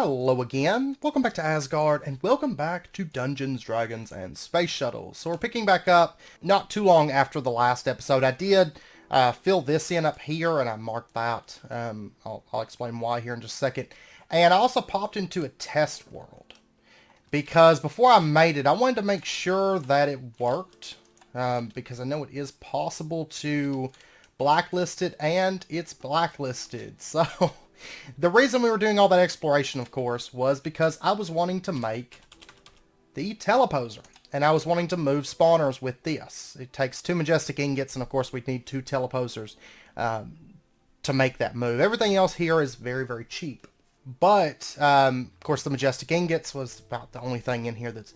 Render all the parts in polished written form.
Hello again, welcome back to Asgard, and welcome back to Dungeons, Dragons, and Space Shuttles. So we're picking back up not too long after the last episode. I did fill this in up here, and I marked that. I'll explain why here in just a second. And I also popped into a test world, because before I made it, I wanted to make sure that it worked, because I know it is possible to blacklist it, and it's blacklisted. So the reason we were doing all that exploration, of course, was because I was wanting to make the teleposer. And I was wanting to move spawners with this. It takes 2 majestic ingots, and of course we'd need 2 teleposers to make that move. Everything else here is very, very cheap. But, of course, the majestic ingots was about the only thing in here that's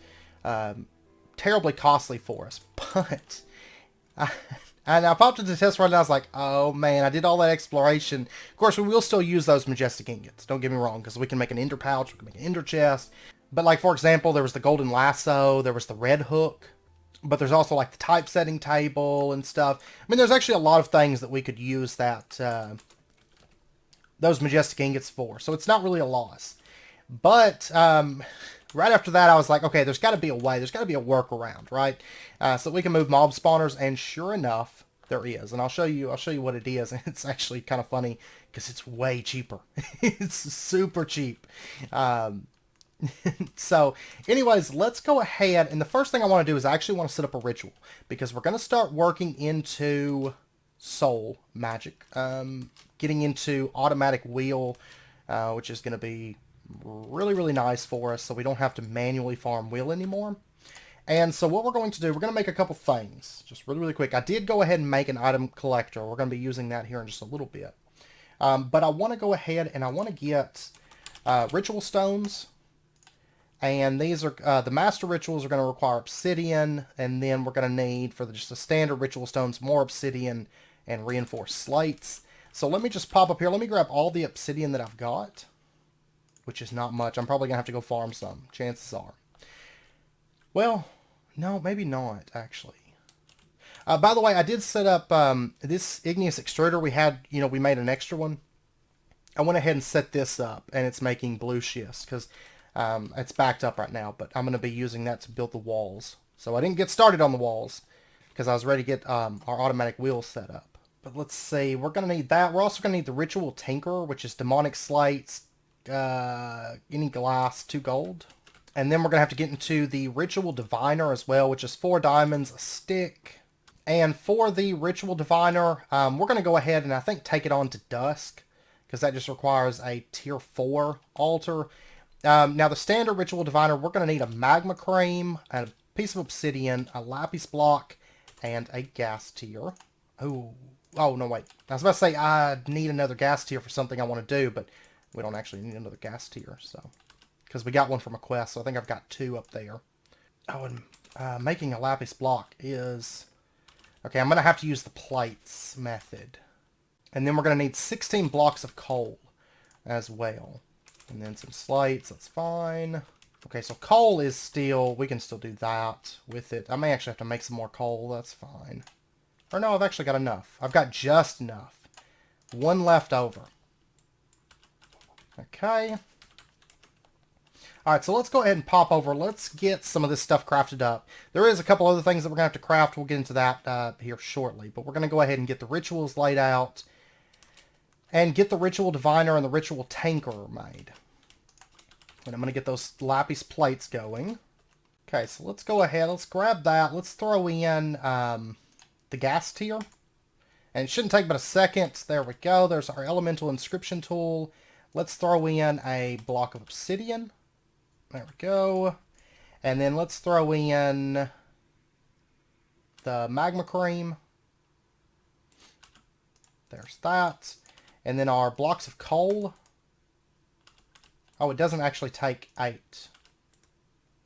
terribly costly for us. But and I popped into the test run and I was like, oh man, I did all that exploration. Of course, we will still use those majestic ingots, don't get me wrong, because we can make an ender pouch, we can make an ender chest. But like, for example, there was the golden lasso, there was the red hook, but there's also like the typesetting table and stuff. I mean, there's actually a lot of things that we could use that those majestic ingots for, so it's not really a loss. But right after that, I was like, okay, there's got to be a way. There's got to be a workaround, right? So we can move mob spawners, and sure enough, there is. And I'll show you what it is. And it's actually kind of funny because it's way cheaper. It's super cheap. So, anyways, let's go ahead. And the first thing I want to do is I actually want to set up a ritual, because we're going to start working into soul magic, getting into automatic wheel, which is going to be really, really nice for us, so we don't have to manually farm wheel anymore. And so what we're going to do, we're going to make a couple things, just really, really quick. I did go ahead and make an item collector. We're going to be using that here in just a little bit. But I want to go ahead and I want to get ritual stones. And these are, the master rituals are going to require obsidian, and then we're going to need, for just the standard ritual stones, more obsidian and reinforced slates. So let me just pop up here. Let me grab all the obsidian that I've got, which is not much. I'm probably going to have to go farm some, chances are. Well, no, maybe not, actually. By the way, I did set up this igneous extruder. We had, we made an extra one. I went ahead and set this up, and it's making blue schist, because it's backed up right now, but I'm going to be using that to build the walls. So I didn't get started on the walls, because I was ready to get our automatic wheels set up. But let's see, we're going to need that. We're also going to need the ritual tinker, which is demonic slates, any glass, 2 gold. And then we're going to have to get into the ritual diviner as well, which is 4 diamonds, a stick. And for the ritual diviner, we're going to go ahead and I think take it on to dusk, because that just requires a tier 4 altar. Now the standard ritual diviner, we're going to need a magma cream, a piece of obsidian, a lapis block, and a gas tier. Oh no, wait. I was about to say I need another gas tier for something I want to do, but we don't actually need another gas tier, so, because we got one from a quest, so I think I've got 2 up there. Oh, and making a lapis block is... Okay, I'm going to have to use the plates method. And then we're going to need 16 blocks of coal as well. And then some slates, that's fine. Okay, so coal is still... We can still do that with it. I may actually have to make some more coal, that's fine. Or no, I've actually got enough. I've got just enough. 1 left over. Okay. Alright, so let's go ahead and pop over. Let's get some of this stuff crafted up. There is a couple other things that we're going to have to craft. We'll get into that here shortly. But we're going to go ahead and get the rituals laid out. And get the ritual diviner and the ritual tanker made. And I'm going to get those lapis plates going. Okay, so let's go ahead. Let's grab that. Let's throw in the gas tier. And it shouldn't take but a second. There we go. There's our elemental inscription tool. Let's throw in a block of obsidian. There we go. And then let's throw in the magma cream. There's that. And then our blocks of coal. Oh, it doesn't actually take 8.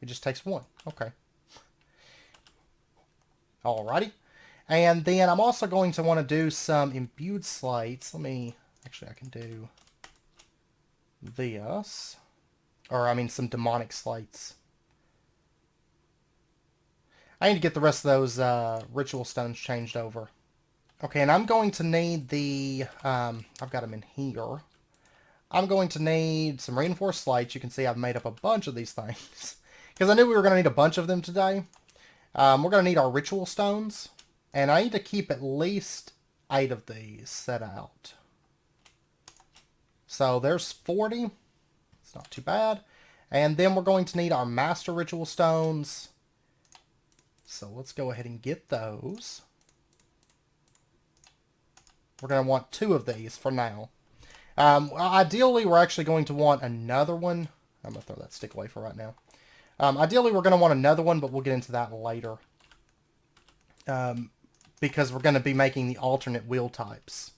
It just takes 1. Okay. Alrighty. And then I'm also going to want to do some imbued slates. Actually, I can do this. Or, I mean, some demonic slates. I need to get the rest of those ritual stones changed over. Okay, and I'm going to need the... I've got them in here. I'm going to need some reinforced slates. You can see I've made up a bunch of these things. Because I knew we were going to need a bunch of them today. We're going to need our ritual stones. And I need to keep at least 8 of these set out. So there's 40. It's not too bad. And then we're going to need our master ritual stones. So let's go ahead and get those. We're going to want 2 of these for now. Ideally, we're actually going to want another one. I'm going to throw that stick away for right now. Ideally, we're going to want another one, but we'll get into that later. Because we're going to be making the alternate wheel types.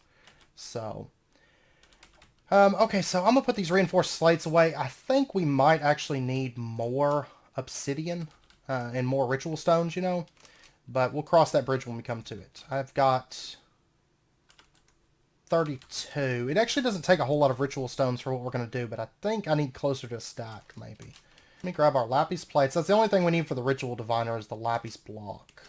So, okay, so I'm going to put these reinforced slates away. I think we might actually need more obsidian and more ritual stones, you know. But we'll cross that bridge when we come to it. I've got 32. It actually doesn't take a whole lot of ritual stones for what we're going to do, but I think I need closer to a stack, maybe. Let me grab our lapis plates. That's the only thing we need for the ritual diviner is the lapis block.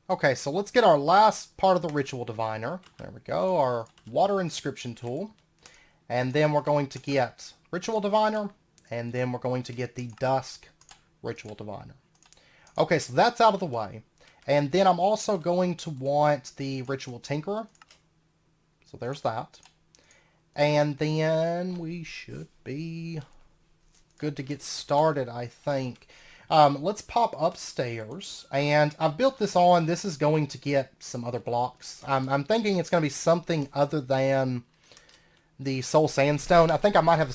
Okay, so let's get our last part of the ritual diviner. There we go, our water inscription tool. And then we're going to get ritual diviner, and then we're going to get the dusk ritual diviner. Okay, so that's out of the way. And then I'm also going to want the ritual tinkerer. So there's that. And then we should be good to get started, I think. Let's pop upstairs. And I've built this on. This is going to get some other blocks. I'm thinking it's going to be something other than the soul sandstone. I think I might have the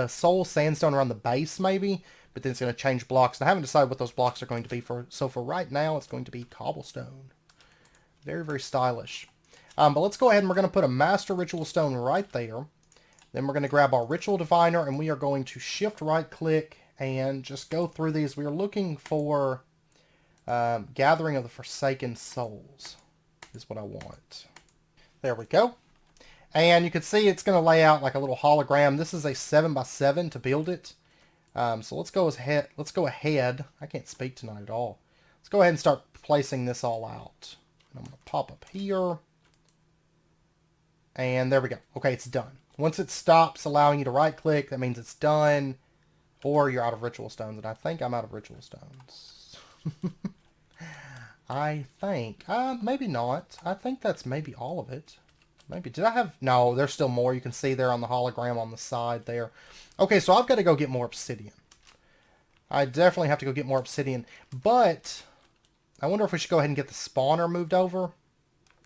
soul sandstone around the base, maybe. But then it's going to change blocks. And I haven't decided what those blocks are going to be for. So for right now, it's going to be cobblestone. Very, very stylish. But let's go ahead and we're going to put a master ritual stone right there. Then we're going to grab our ritual diviner and we are going to shift right click and just go through these. We are looking for gathering of the forsaken souls is what I want. There we go. And you can see it's going to lay out like a little hologram. This is a 7x7 to build it. So let's go ahead. I can't speak tonight at all. Let's go ahead and start placing this all out. And I'm going to pop up here. And there we go. Okay, it's done. Once it stops allowing you to right click, that means it's done. Or you're out of ritual stones. And I think I'm out of ritual stones. I think. Maybe not. I think that's maybe all of it. Maybe. Did I have... No, there's still more. You can see there on the hologram on the side there. Okay, so I've got to go get more obsidian. I definitely have to go get more obsidian. But I wonder if we should go ahead and get the spawner moved over.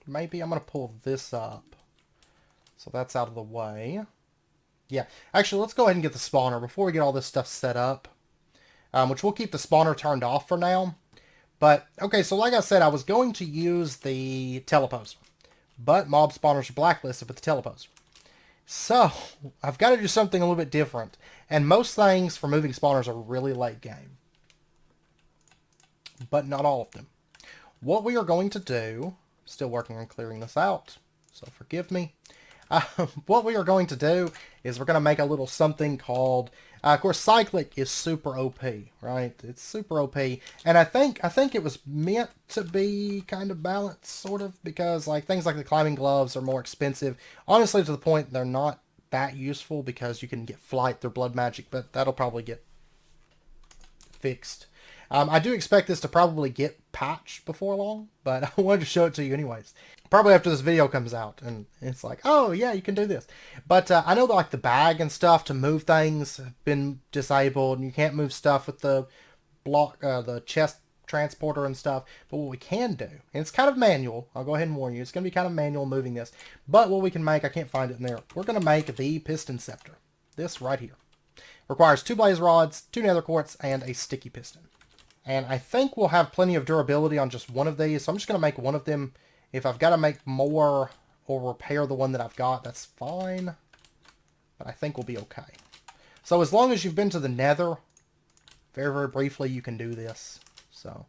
Maybe. I'm going to pull this up. So that's out of the way. Yeah, actually, let's go ahead and get the spawner before we get all this stuff set up. Which we'll keep the spawner turned off for now. But, okay, so like I said, I was going to use the teleposer. But mob spawners are blacklisted with the teleposer. So, I've got to do something a little bit different. And most things for moving spawners are really late game. But not all of them. What we are going to do, still working on clearing this out, so forgive me. What we are going to do is we're going to make a little something called, of course, cyclic is super OP, right? It's super OP, and I think it was meant to be kind of balanced, sort of, because like things like the climbing gloves are more expensive. Honestly, to the point they're not that useful because you can get flight through blood magic, but that'll probably get fixed. I do expect this to probably get patched before long, but I wanted to show it to you anyways. Probably after this video comes out, and it's like, oh yeah, you can do this. But I know that like the bag and stuff to move things have been disabled, and you can't move stuff with the block, the chest transporter and stuff. But what we can do, and it's kind of manual, I'll go ahead and warn you, it's going to be kind of manual moving this. But what we can make, I can't find it in there, we're going to make the piston scepter. This right here. Requires 2 blaze rods, 2 nether quartz, and a sticky piston. And I think we'll have plenty of durability on just one of these, so I'm just going to make one of them. If I've got to make more or repair the one that I've got, that's fine. But I think we'll be okay. So as long as you've been to the nether, very, very briefly, you can do this. So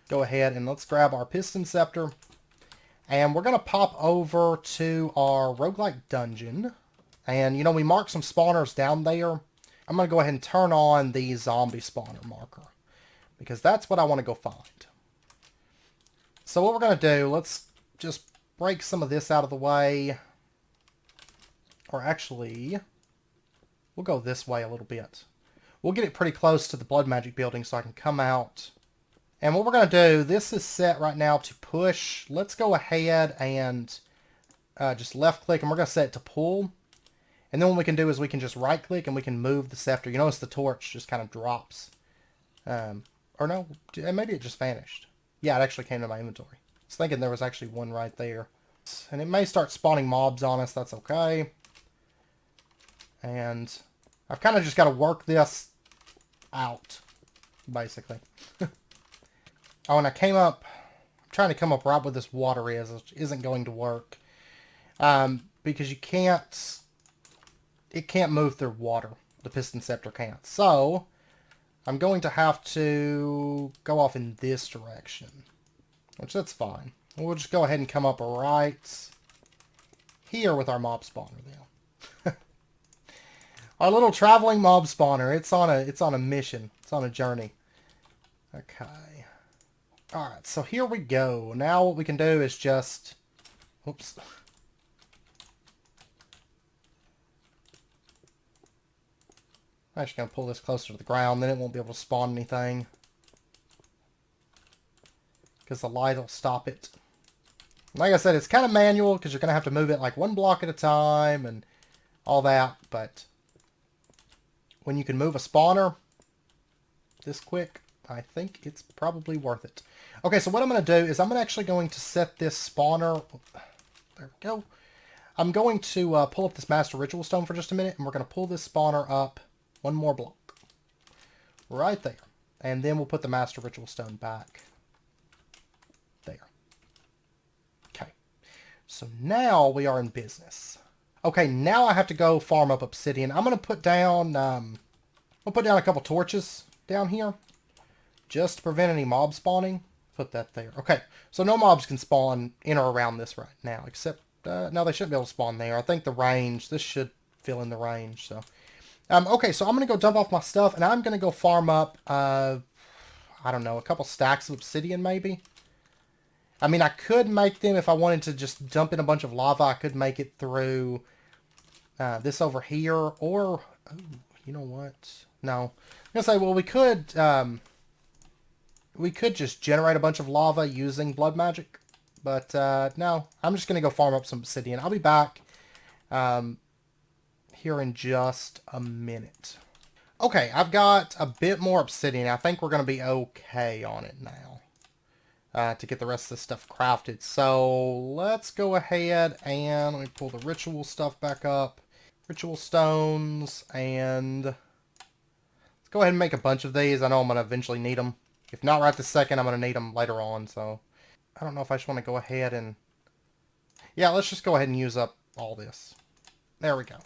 go ahead and let's grab our piston scepter. And we're going to pop over to our roguelike dungeon. And, you know, we marked some spawners down there. I'm going to go ahead and turn on the zombie spawner marker. Because that's what I want to go find. So what we're going to do, let's just break some of this out of the way. or actually, we'll go this way a little bit. We'll get it pretty close to the blood magic building so I can come out. And what we're going to do, this is set right now to push. Let's go ahead and just left click, and we're going to set it to pull. And then what we can do is we can just right click and we can move the scepter. You notice the torch just kind of drops. Or no, maybe it just vanished. Yeah, it actually came to my inventory. I was thinking there was actually one right there. And it may start spawning mobs on us. That's okay. And I've kind of just got to work this out, basically. Oh, and I came up... I'm trying to come up right where this water is. It isn't going to work. Because you can't... It can't move through water. The piston scepter can't. So, I'm going to have to go off in this direction. Which, that's fine. We'll just go ahead and come up right here with our mob spawner now. Our little traveling mob spawner. It's on a mission. It's on a journey. Okay. Alright, so here we go. Now what we can do is just... Oops. I'm actually going to pull this closer to the ground, then it won't be able to spawn anything. Because the light will stop it. Like I said, it's kind of manual, because you're going to have to move it like one block at a time, and all that, but when you can move a spawner this quick, I think it's probably worth it. Okay, so what I'm going to do is I'm actually going to set this spawner... There we go. I'm going to pull up this Master Ritual Stone for just a minute, and we're going to pull this spawner up one more block. Right there. And then we'll put the Master Ritual Stone back. There. Okay. So now we are in business. Okay, now I have to go farm up obsidian. I'm going to put down... I'll put down a couple torches down here. Just to prevent any mob spawning. Put that there. Okay, so no mobs can spawn in or around this right now. Except, no, they shouldn't be able to spawn there. I think the range, this should fill in the range, so... okay, so I'm going to go dump off my stuff, and I'm going to go farm up, I don't know, a couple stacks of obsidian, maybe? I mean, I could make them if I wanted to just dump in a bunch of lava. I could make it through this over here, or, oh, you know what? No. I'm going to say, well, we could just generate a bunch of lava using blood magic, but no, I'm just going to go farm up some obsidian. I'll be back. Here in just a minute. Okay, I've got a bit more obsidian. I think we're going to be okay on it now. To get the rest of this stuff crafted. So, let's go ahead and let me pull the ritual stuff back up. Ritual stones, and let's go ahead and make a bunch of these. I know I'm going to eventually need them. If not right this second, I'm going to need them later on. So, I don't know if I just want to go ahead and... Yeah, let's just go ahead and use up all this. There we go.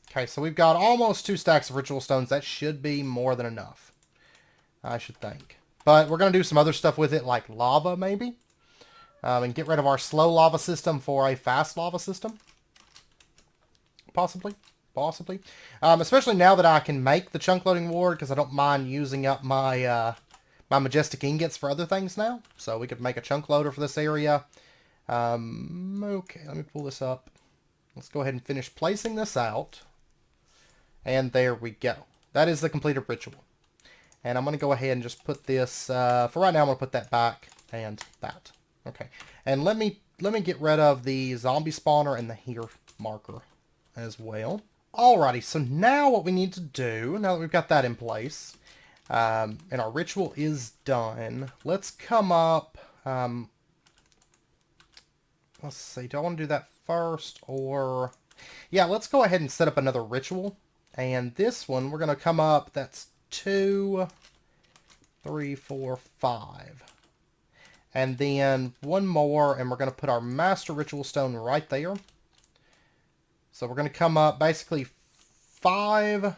Okay, so we've got almost 2 stacks of ritual stones. That should be more than enough, I should think. But we're going to do some other stuff with it, like lava, maybe. And get rid of our slow lava system for a fast lava system. Possibly. Possibly. Especially now that I can make the chunk loading ward, because I don't mind using up my my majestic ingots for other things now. So we could make a chunk loader for this area. Okay, let me pull this up. Let's go ahead and finish placing this out. And there we go. That is the completed ritual. And I'm going to go ahead and just put this, for right now I'm going to put that back and that. Okay. And let me get rid of the zombie spawner and the here marker as well. Alrighty, so now what we need to do, now that we've got that in place, and our ritual is done, let's come up, let's see, do I want to do that first, or, yeah, let's go ahead and set up another ritual. And this one, we're going to come up, that's 2, 3, 4, 5. And then one more, and we're going to put our Master Ritual Stone right there. So we're going to come up basically 5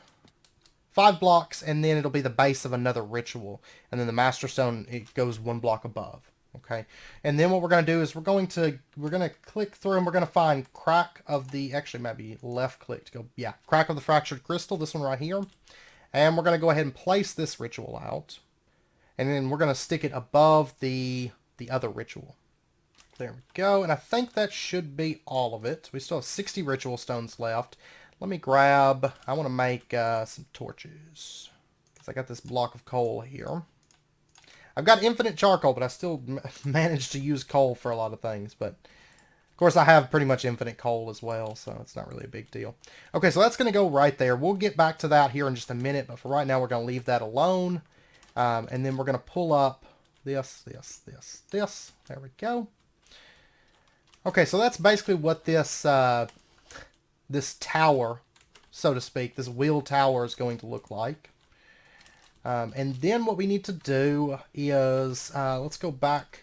blocks, and then it'll be the base of another ritual. And then the Master Stone, it goes 1 block above. Okay, and then what we're going to do is we're going to click through, and we're going to find Crack of the, actually maybe left click to go, yeah, Crack of the Fractured Crystal, this one right here. And we're going to go ahead and place this ritual out. And then we're going to stick it above the other ritual. There we go, and I think that should be all of it. We still have 60 ritual stones left. let me grab, I want to make some torches. Because I got this block of coal here. I've got infinite charcoal, but I still managed to use coal for a lot of things. But, of course, I have pretty much infinite coal as well, so it's not really a big deal. Okay, so that's going to go right there. We'll get back to that here in just a minute, but for right now, we're going to leave that alone. And then we're going to pull up this. There we go. Okay, so that's basically what this this tower, so to speak, this wheel tower is going to look like. And then what we need to do is, let's go back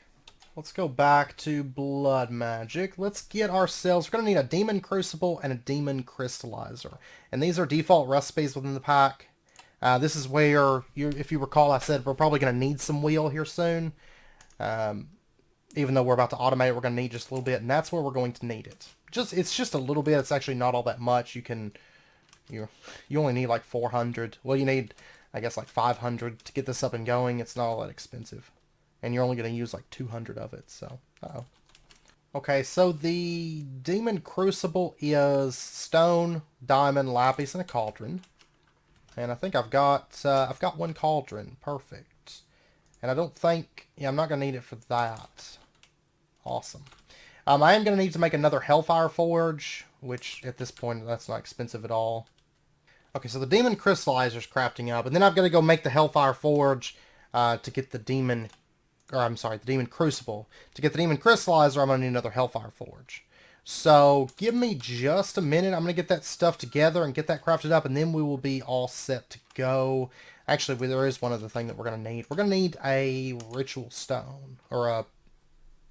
to blood magic. Let's get ourselves, we're going to need a demon crucible and a demon crystallizer. And these are default recipes within the pack. This is where, if you recall, I said we're probably going to need some wheel here soon. Even though we're about to automate it, we're going to need just a little bit, and that's where we're going to need it. It's just a little bit. It's actually not all that much. You only need like 400. Well, you need, I guess, like 500 to get this up and going. It's not all that expensive, and you're only going to use like 200 of it. So, okay. So the demon crucible is stone, diamond, lapis, and a cauldron. And I think I've got one cauldron. Perfect. And I don't think, yeah, I'm not going to need it for that. Awesome. I am going to need to make another Hellfire Forge, which at this point, that's not expensive at all. Okay, so the Demon Crystallizer is crafting up, and then I've got to go make the Hellfire Forge to get the Demon, the Demon Crucible. To get the Demon Crystallizer, I'm going to need another Hellfire Forge. So, give me just a minute. I'm going to get that stuff together and get that crafted up, and then we will be all set to go. Actually, there is one other thing that we're going to need. We're going to need a Ritual Stone, or a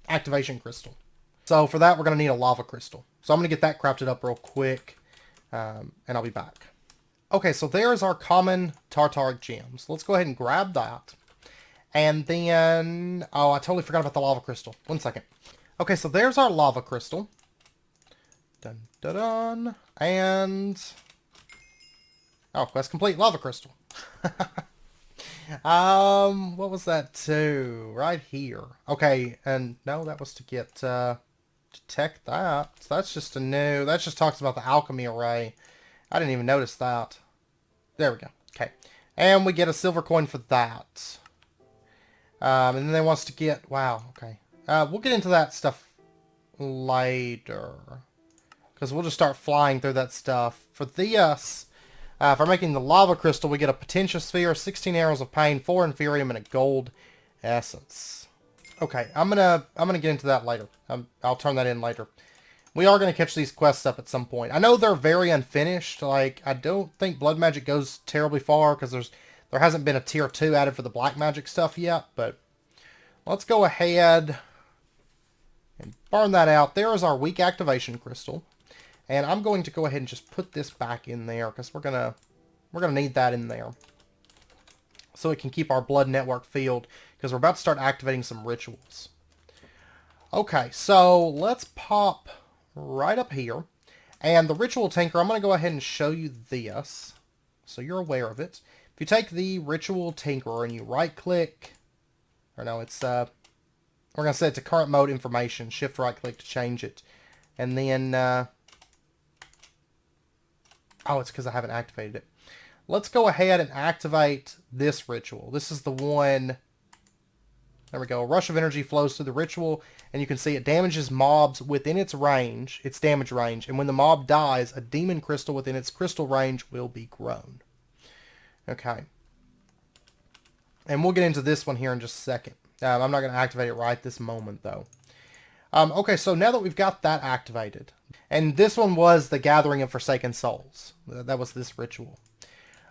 Activation Crystal. So, for that, we're going to need a Lava Crystal. So, I'm going to get that crafted up real quick, and I'll be back. Okay, so there's our common Tartaric gems. Let's go ahead and grab that. And then, oh, I totally forgot about the Lava Crystal. One second. Okay, so there's our Lava Crystal. Dun, dun, dun. And, oh, quest complete, Lava Crystal. What was that too? Right here. Okay, and no, that was to get, detect that. So that's just a new, that just talks about the alchemy array. I didn't even notice that. There we go. Okay. And we get a silver coin for that. And then they want us to get, wow, okay. We'll get into that stuff later. Because we'll just start flying through that stuff. For this, for making the lava crystal, we get a potential sphere, 16 arrows of pain, 4 inferium, and a gold essence. Okay, I'm gonna get into that later. I'll turn that in later. We are going to catch these quests up at some point. I know they're very unfinished. Like, I don't think blood magic goes terribly far because there hasn't been a tier 2 added for the black magic stuff yet. But let's go ahead and burn that out. There is our weak activation crystal. And I'm going to go ahead and just put this back in there because we're gonna need that in there. So it can keep our blood network filled because we're about to start activating some rituals. Okay, so let's pop right up here. And the ritual tinker, I'm going to go ahead and show you this so you're aware of it. If you take the ritual tinker and you right click, or no, it's we're going to set it to current mode information, shift right click to change it. And then oh, it's because I haven't activated it. Let's go ahead and activate this ritual. This is the one. There we go. A rush of energy flows through the ritual, and you can see it damages mobs within its range, its damage range, and when the mob dies, a demon crystal within its crystal range will be grown. Okay. And we'll get into this one here in just a second. I'm not going to activate it right this moment, though. Okay, so now that we've got that activated, and this one was the Gathering of Forsaken Souls. That was this ritual.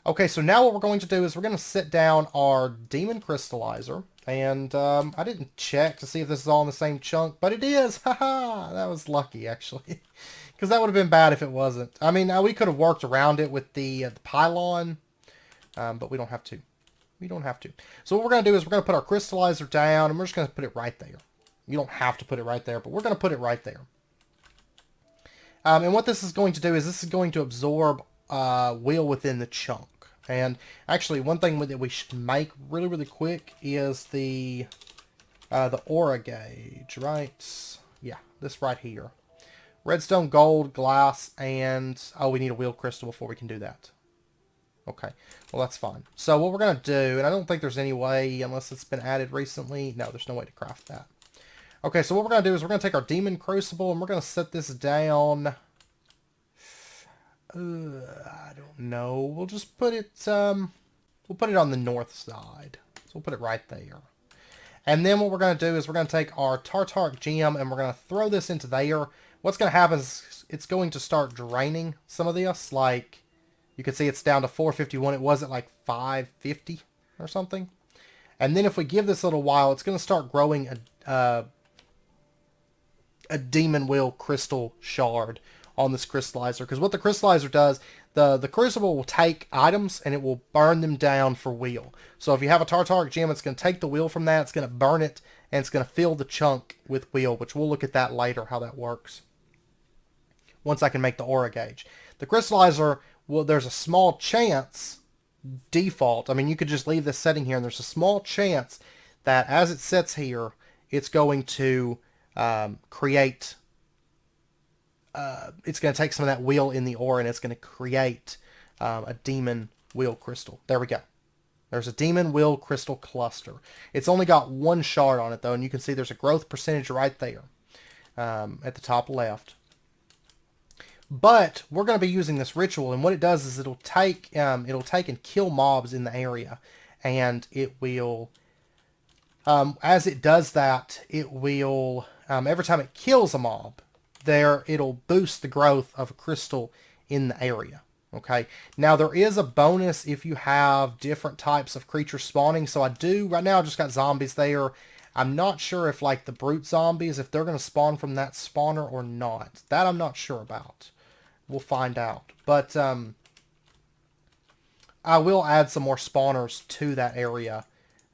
Okay, so now what we're going to do is we're going to set down our Demon Crystallizer. And I didn't check to see if this is all in the same chunk, but it is. Haha! That was lucky, actually. Because that would have been bad if it wasn't. I mean, we could have worked around it with the pylon, but we don't have to. We don't have to. So what we're going to do is we're going to put our crystallizer down, and we're just going to put it right there. You don't have to put it right there, but we're going to put it right there. And what this is going to do is this is going to absorb wheel within the chunk. And actually, one thing that we should make really, really quick is the aura gauge, right? Yeah, this right here. Redstone, gold, glass, and... Oh, we need a wheel crystal before we can do that. Okay, well that's fine. So what we're going to do, and I don't think there's any way, unless it's been added recently. No, there's no way to craft that. Okay, so what we're going to do is we're going to take our Demon Crucible, and we're going to set this down... I don't know. We'll just put it, we'll put it on the north side. So we'll put it right there. And then what we're going to do is we're going to take our Tartaric Gem and we're going to throw this into there. What's going to happen is it's going to start draining some of this. Like, you can see it's down to 451. It was at like 550 or something. And then if we give this a little while, it's going to start growing a Demon Wheel Crystal Shard on this crystallizer. Because what the crystallizer does, the crucible will take items and it will burn them down for wheel. So if you have a Tartaric Gem, it's going to take the wheel from that, it's going to burn it, and it's going to fill the chunk with wheel, which we'll look at that later, how that works, once I can make the aura gauge. The crystallizer, well, there's a small chance, default, I mean, you could just leave this setting here, and there's a small chance that as it sits here, it's going to create... it's going to take some of that wheel in the ore and it's going to create a demon wheel crystal. There we go. There's a demon wheel crystal cluster. It's only got one shard on it though, and you can see there's a growth percentage right there at the top left. But we're going to be using this ritual, and what it does is it'll take and kill mobs in the area, and it will, as it does that, it will every time it kills a mob, it'll boost the growth of a crystal in the area. Okay, now there is a bonus if you have different types of creatures spawning. So right now I just got zombies there. I'm not sure if like the brute zombies, if they're going to spawn from that spawner or not. That I'm not sure about. We'll find out. But I will add some more spawners to that area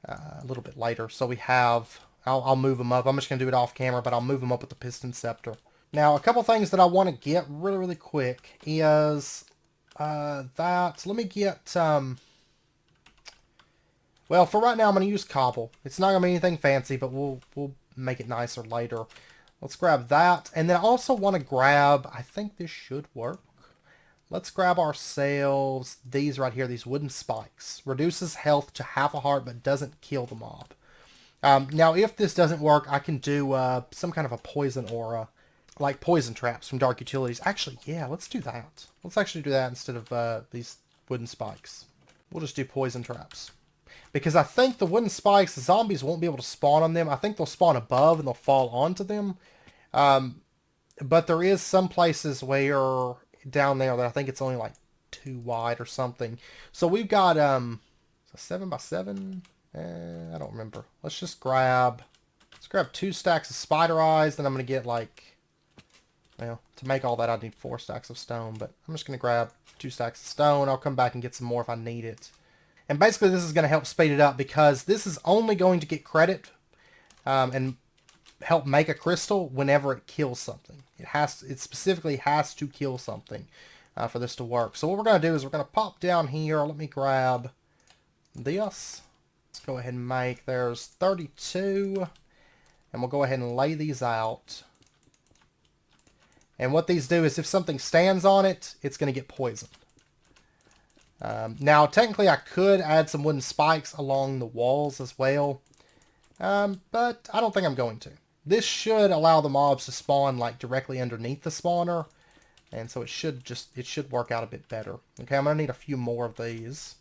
a little bit later. So we have, I'll move them up. I'm just going to do it off camera, but I'll move them up with the piston scepter. Now, a couple things that I want to get really, really quick is let me get, well, for right now, I'm going to use cobble. It's not going to be anything fancy, but we'll make it nicer later. Let's grab that. And then I also want to grab, I think this should work. Let's grab ourselves these right here, these wooden spikes. Reduces health to half a heart, but doesn't kill the mob. Now, if this doesn't work, I can do some kind of a poison aura, like poison traps from Dark Utilities. Actually, yeah, let's do that. Let's actually do that instead of these wooden spikes. We'll just do poison traps. Because I think the wooden spikes, the zombies won't be able to spawn on them. I think they'll spawn above and they'll fall onto them. But there is some places where down there that I think it's only like 2 wide or something. So we've got a 7x7. I don't remember. Let's grab 2 stacks of spider eyes. Then I'm going to get like, well, to make all that I need 4 stacks of stone. But I'm just going to grab 2 stacks of stone. I'll come back and get some more if I need it. And basically this is going to help speed it up because this is only going to get credit and help make a crystal whenever it kills something. It specifically has to kill something for this to work. So what we're going to do is we're going to pop down here. Let me grab this. Let's go ahead and make, there's 32. And we'll go ahead and lay these out. And what these do is if something stands on it, it's going to get poisoned. Now, technically, I could add some wooden spikes along the walls as well. But I don't think I'm going to. This should allow the mobs to spawn like directly underneath the spawner. And so it should work out a bit better. Okay, I'm going to need a few more of these.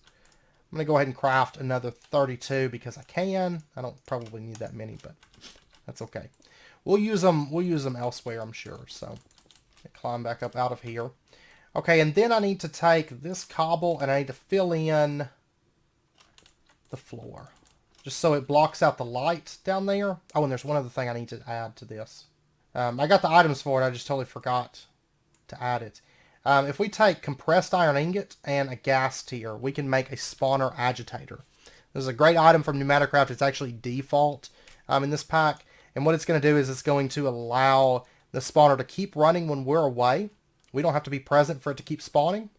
I'm going to go ahead and craft another 32 because I can. I don't probably need that many, but that's okay. We'll use them elsewhere, I'm sure. So climb back up out of here. Okay, and then I need to take this cobble and I need to fill in the floor. Just so it blocks out the light down there. Oh, and there's one other thing I need to add to this. I got the items for it, I just totally forgot to add it. If we take compressed iron ingot and a gas tier, we can make a spawner agitator. This is a great item from Pneumaticraft. It's actually default in this pack. And what it's going to do is it's going to allow the spawner to keep running when we're away. We don't have to be present for it to keep spawning.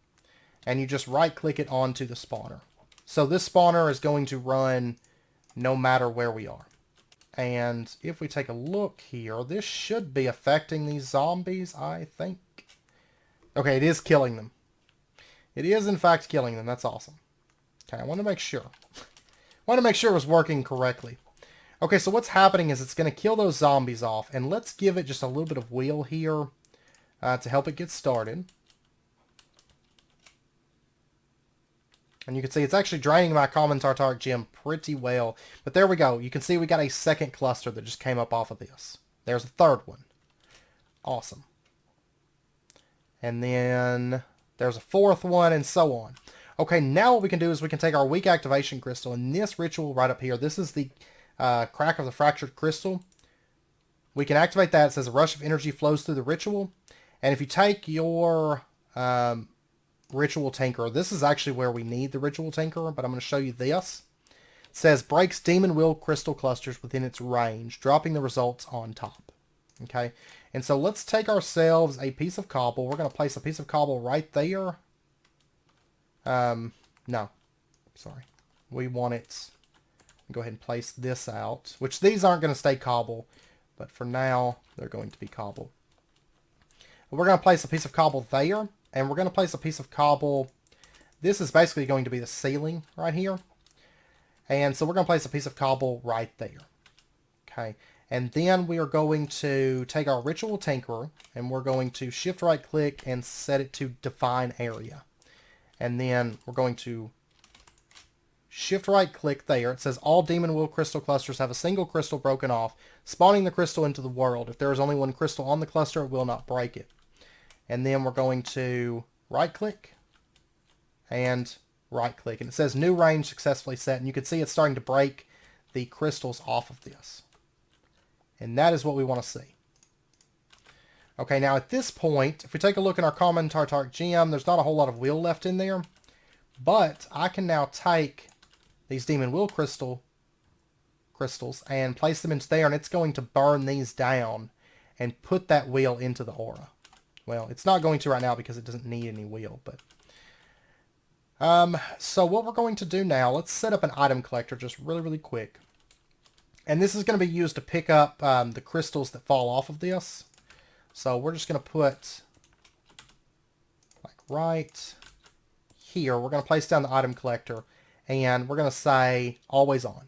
And you just right-click it onto the spawner. So this spawner is going to run no matter where we are. And if we take a look here, this should be affecting these zombies, I think. Okay, it is killing them. It is, in fact, killing them. That's awesome. Okay, I want to make sure. I want to make sure it was working correctly. Okay, so what's happening is it's going to kill those zombies off. And let's give it just a little bit of wheel here to help it get started. And you can see it's actually draining my common Tartaric gem pretty well. But there we go. You can see we got a second cluster that just came up off of this. There's a third one. Awesome. And then there's a fourth one and so on. Okay, now what we can do is we can take our weak activation crystal and this ritual right up here. This is the crack of the fractured crystal. We can activate that. It says a rush of energy flows through the ritual. And if you take your ritual tinker, this is actually where we need the ritual tinker, but I'm going to show you this. It says breaks demon will crystal clusters within its range, dropping the results on top. Okay, and so let's take ourselves a piece of cobble. We're going to place a piece of cobble right there. No, sorry. We want it. Go ahead and place this out, which these aren't going to stay cobble, but for now they're going to be cobble. We're going to place a piece of cobble there, and we're going to place a piece of cobble. This is basically going to be the ceiling right here. And so we're going to place a piece of cobble right there. Okay. And then we are going to take our ritual tinkerer, and we're going to shift right click and set it to define area. And then we're going to shift right click there. It says all demon will crystal clusters have a single crystal broken off, spawning the crystal into the world. If there is only one crystal on the cluster, it will not break it. And then we're going to right click and right click. And it says new range successfully set. And you can see it's starting to break the crystals off of this. And that is what we want to see. Okay, now at this point, if we take a look at our common Tartaric gem, there's not a whole lot of will left in there. But I can now take these demon will crystals and place them into there, and it's going to burn these down and put that wheel into the aura. Well, it's not going to right now because it doesn't need any wheel, but so what we're going to do now, let's set up an item collector just really quick. And this is going to be used to pick up the crystals that fall off of this. So we're just going to put, like right here, we're going to place down the item collector, and we're going to say always on.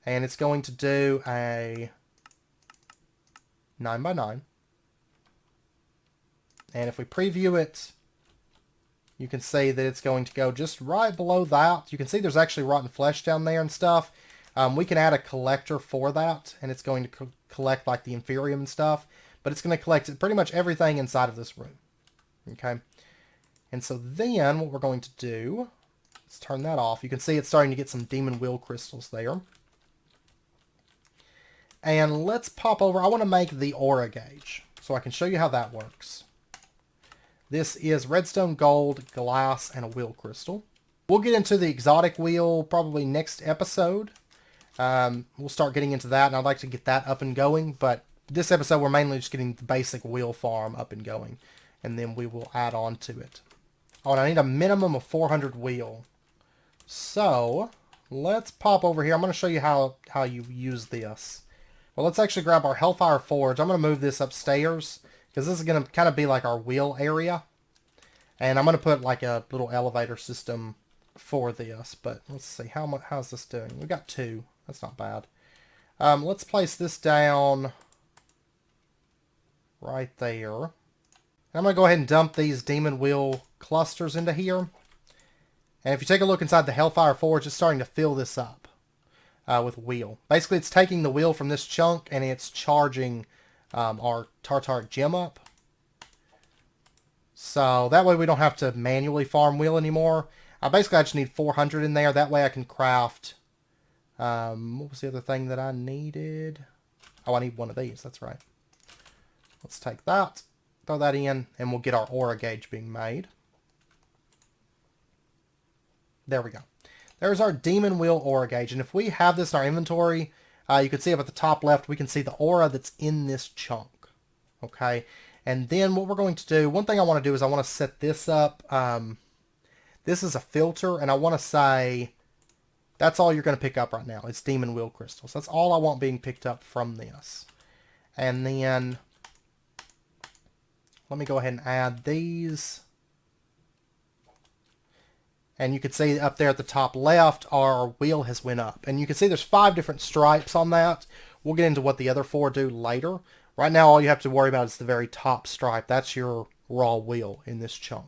And it's going to do a 9x9. And if we preview it, you can see that it's going to go just right below that. You can see there's actually rotten flesh down there and stuff. We can add a collector for that, and it's going to collect like the Inferium and stuff. But it's going to collect pretty much everything inside of this room. Okay. And so then what we're going to do, let's turn that off. You can see it's starting to get some demon will crystals there. And let's pop over. I want to make the aura gauge so I can show you how that works. This is redstone, gold, glass, and a wheel crystal. We'll get into the exotic wheel probably next episode. We'll start getting into that, and I'd like to get that up and going. But this episode, we're mainly just getting the basic wheel farm up and going. And then we will add on to it. Oh, and I need a minimum of 400 wheel. So, let's pop over here. I'm going to show you how you use this. Well, let's actually grab our Hellfire Forge. I'm going to move this upstairs, because this is going to kind of be like our wheel area. And I'm going to put like a little elevator system for this. But let's see, how's this doing? We got 2. That's not bad. Let's place this down right there. I'm going to go ahead and dump these demon wheel clusters into here. And if you take a look inside the Hellfire Forge, it's starting to fill this up with wheel. Basically, it's taking the wheel from this chunk and it's charging our Tartaric gem up. So that way we don't have to manually farm wheel anymore. Basically, I just need 400 in there. That way I can craft... what was the other thing that I needed? Oh, I need one of these. That's right. Let's take that, throw that in, and we'll get our aura gauge being made. There we go. There's our demon wheel aura gauge. And if we have this in our inventory, you can see up at the top left, we can see the aura that's in this chunk. Okay. And then what we're going to do, one thing I want to do is I want to set this up. This is a filter, and I want to say That's all you're going to pick up right now. It's demon wheel crystals. That's all I want being picked up from this. And then let me go ahead and add these. And you can see up there at the top left, our wheel has went up. And you can see there's 5 different stripes on that. We'll get into what the other 4 do later. Right now, all you have to worry about is the very top stripe. That's your raw wheel in this chunk.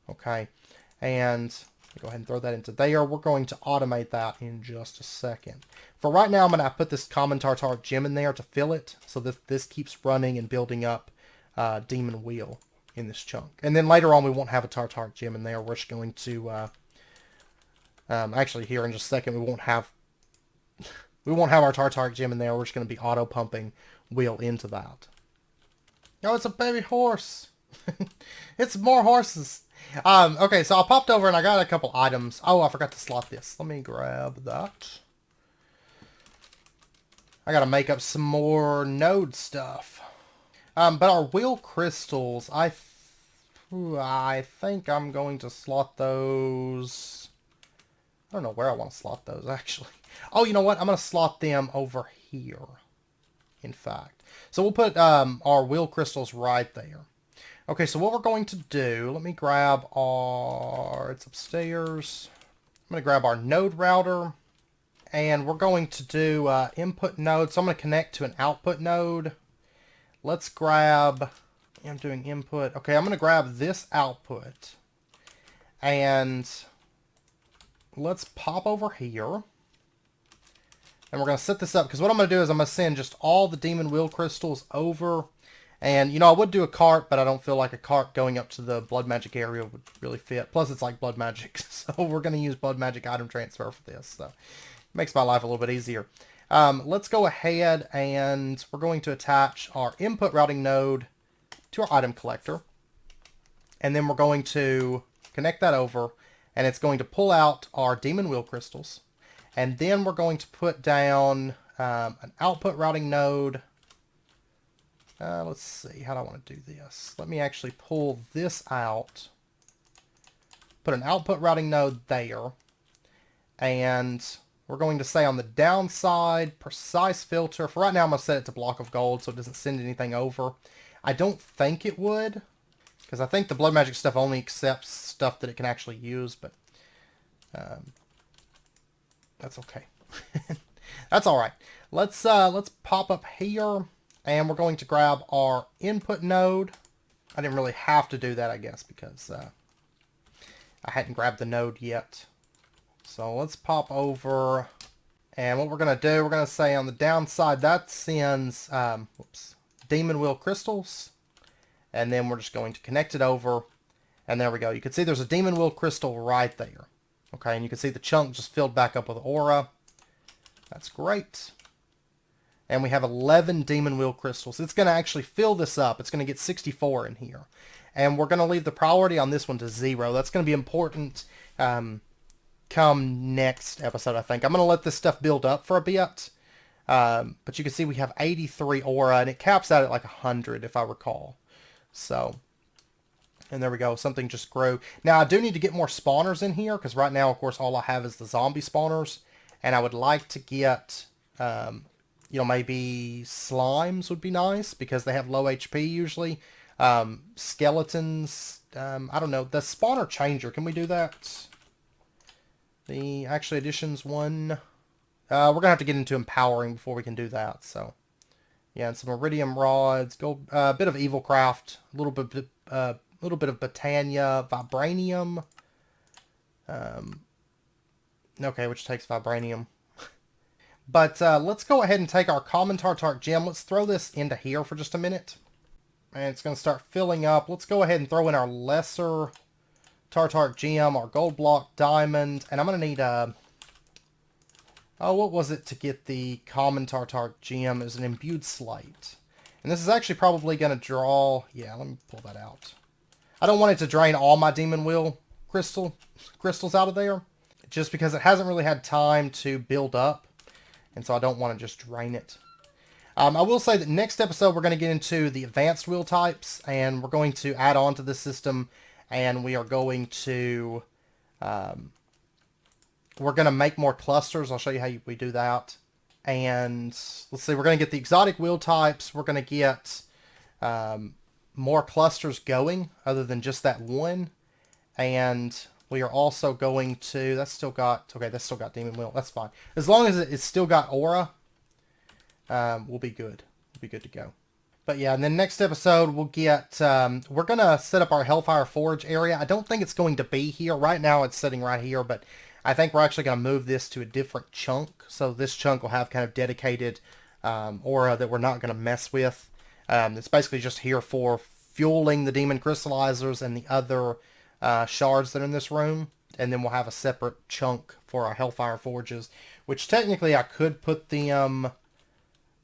Okay. And go ahead and throw that into there. We're going to automate that in just a second. For right now, I'm going to put this common tartar gem in there to fill it so that this keeps running and building up demon wheel in this chunk. And then later on, we won't have a tartar gem in there. We're just going to actually here in just a second, we won't have our tartar gem in there. We're just going to be auto pumping wheel into that. Oh, it's a baby horse. It's more horses. Okay, so I popped over and I got a couple items. Oh, I forgot to slot this. Let me grab that. I gotta make up some more node stuff. But our wheel crystals, I think I'm going to slot those. I don't know where I want to slot those, actually. Oh, you know what? I'm going to slot them over here, in fact. So we'll put our wheel crystals right there. Okay, so what we're going to do, let me grab it's upstairs. I'm going to grab our node router, and we're going to do input node. So I'm going to connect to an output node. Let's grab, I'm doing input. Okay, I'm going to grab this output, and let's pop over here. And we're going to set this up, because what I'm going to do is I'm going to send just all the demon wheel crystals over. And, you know, I would do a cart, but I don't feel like a cart going up to the blood magic area would really fit. Plus, it's like blood magic, so we're going to use blood magic item transfer for this. So, it makes my life a little bit easier. Let's go ahead and we're going to attach our input routing node to our item collector. And then we're going to connect that over, and it's going to pull out our demon wheel crystals. And then we're going to put down an output routing node. Let's see, how do I want to do this? Let me actually pull this out. Put an output routing node there. And we're going to say on the downside, precise filter. For right now, I'm going to set it to block of gold so it doesn't send anything over. I don't think it would, because I think the blood magic stuff only accepts stuff that it can actually use, but that's okay. That's all right. Let's pop up here, and we're going to grab our input node. I didn't really have to do that, I guess, because I hadn't grabbed the node yet. So let's pop over, and what we're going to do, we're going to say on the downside, that sends demon wheel crystals, and then we're just going to connect it over, and there we go. You can see there's a demon wheel crystal right there. Okay, and you can see the chunk just filled back up with aura. That's great. And we have 11 demon wheel crystals. It's going to actually fill this up. It's going to get 64 in here. And we're going to leave the priority on this one to 0. That's going to be important come next episode, I think. I'm going to let this stuff build up for a bit. But you can see we have 83 aura, and it caps out at like 100, if I recall. So, and there we go. Something just grew. Now, I do need to get more spawners in here, because right now, of course, all I have is the zombie spawners. And I would like to get, you know, maybe slimes would be nice, because they have low HP usually. Skeletons, I don't know. The spawner changer, can we do that? The actually additions one. We're going to have to get into empowering before we can do that. So, yeah, and some iridium rods, gold, a bit of evil craft, a little bit of Botania, vibranium. Okay, which takes vibranium. But let's go ahead and take our common tartar gem. Let's throw this into here for just a minute. And it's going to start filling up. Let's go ahead and throw in our lesser tartar gem, our gold block diamond. And I'm going to need a... Oh, what was it to get the common tartar gem? It was an imbued slate. And this is actually probably going to draw... Yeah, let me pull that out. I don't want it to drain all my demon wheel crystals out of there, just because it hasn't really had time to build up. And so I don't want to just drain it. I will say that next episode we're going to get into the advanced wheel types, and we're going to add on to this system, and we are going to we're going to make more clusters. I'll show you how we do that. And let's see, we're going to get the exotic wheel types. We're going to get more clusters going other than just that one. And we are also going to, that's still got demon wheel. That's fine. As long as it's still got aura, we'll be good. We'll be good to go. But yeah, and then next episode we'll get, we're going to set up our Hellfire Forge area. I don't think it's going to be here. Right now it's sitting right here, but I think we're actually going to move this to a different chunk. So this chunk will have kind of dedicated aura that we're not going to mess with. It's basically just here for fueling the demon crystallizers and the other shards that are in this room. And then we'll have a separate chunk for our Hellfire Forges, which technically I could put them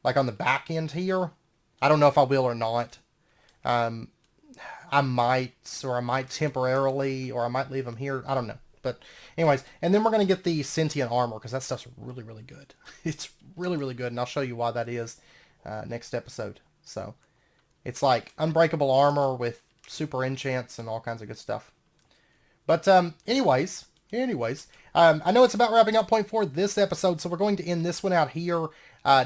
like on the back end here. I don't know if I will or not. I might temporarily, or I might leave them here. I don't know. But anyways, and then we're going to get the sentient armor, because that stuff's really, really good. It's really, really good, and I'll show you why that is next episode. So, it's like unbreakable armor with super enchants and all kinds of good stuff. But anyways, I know it's about wrapping up point for this episode, so we're going to end this one out here.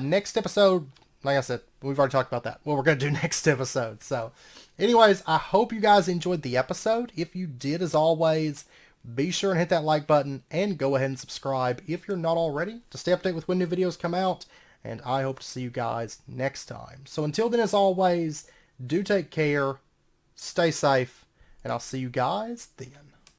Next episode, like I said, we've already talked about that. What we're going to do next episode. So, anyways, I hope you guys enjoyed the episode. If you did, as always, be sure and hit that like button and go ahead and subscribe if you're not already to stay updated with when new videos come out. And I hope to see you guys next time. So until then, as always, do take care, stay safe, and I'll see you guys then.